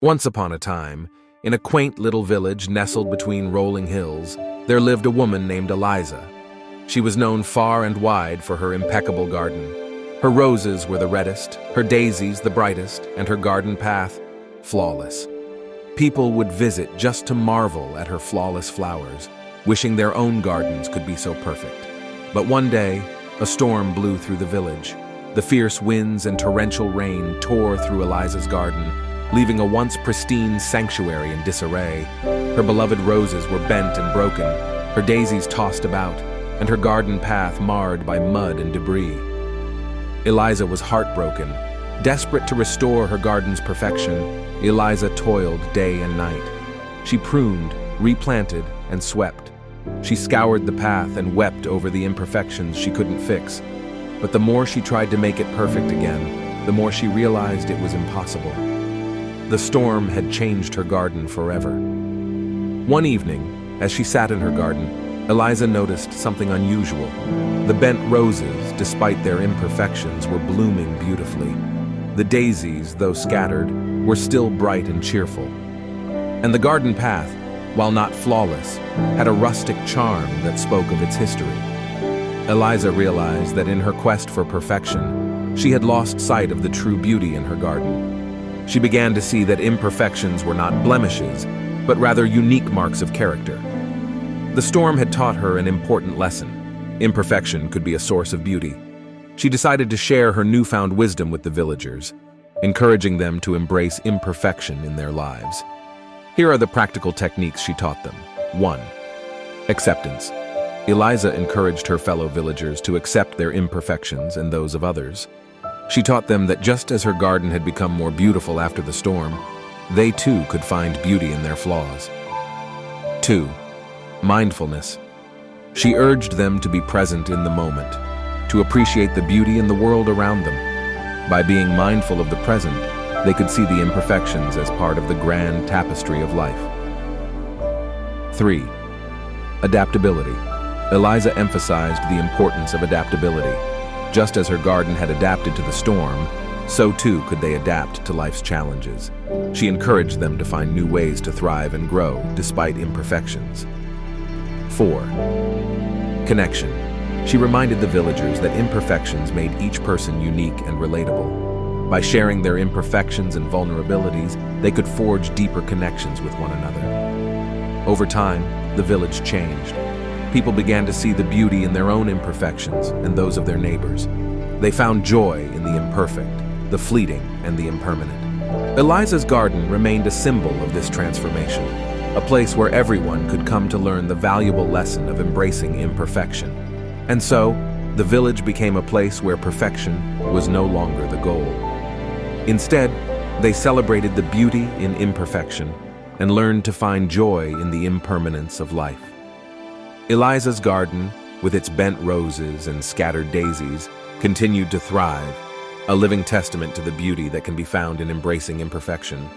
Once upon a time, in a quaint little village nestled between rolling hills, there lived a woman named Eliza. She was known far and wide for her impeccable garden. Her roses were the reddest, her daisies the brightest, and her garden path flawless. People would visit just to marvel at her flawless flowers, wishing their own gardens could be so perfect. But one day, a storm blew through the village. The fierce winds and torrential rain tore through Eliza's garden, leaving a once pristine sanctuary in disarray. Her beloved roses were bent and broken, her daisies tossed about, and her garden path marred by mud and debris. Eliza was heartbroken. Desperate to restore her garden's perfection, Eliza toiled day and night. She pruned, replanted, and swept. She scoured the path and wept over the imperfections she couldn't fix. But the more she tried to make it perfect again, the more she realized it was impossible. The storm had changed her garden forever. One evening, as she sat in her garden, Eliza noticed something unusual. The bent roses, despite their imperfections, were blooming beautifully. The daisies, though scattered, were still bright and cheerful. And the garden path, while not flawless, had a rustic charm that spoke of its history. Eliza realized that in her quest for perfection, she had lost sight of the true beauty in her garden. She began to see that imperfections were not blemishes, but rather unique marks of character. The storm had taught her an important lesson. Imperfection could be a source of beauty. She decided to share her newfound wisdom with the villagers, encouraging them to embrace imperfection in their lives. Here are the practical techniques she taught them. 1. Acceptance. Eliza encouraged her fellow villagers to accept their imperfections and those of others. She taught them that just as her garden had become more beautiful after the storm, they too could find beauty in their flaws. 2. Mindfulness. She urged them to be present in the moment, to appreciate the beauty in the world around them. By being mindful of the present, they could see the imperfections as part of the grand tapestry of life. 3. Adaptability. Eliza emphasized the importance of adaptability. Just as her garden had adapted to the storm, so too could they adapt to life's challenges. She encouraged them to find new ways to thrive and grow despite imperfections. 4. Connection. She reminded the villagers that imperfections made each person unique and relatable. By sharing their imperfections and vulnerabilities, they could forge deeper connections with one another. Over time, the village changed. People began to see the beauty in their own imperfections and those of their neighbors. They found joy in the imperfect, the fleeting, and the impermanent. Eliza's garden remained a symbol of this transformation, a place where everyone could come to learn the valuable lesson of embracing imperfection. And so, the village became a place where perfection was no longer the goal. Instead, they celebrated the beauty in imperfection and learned to find joy in the impermanence of life. Eliza's garden, with its bent roses and scattered daisies, continued to thrive, a living testament to the beauty that can be found in embracing imperfection.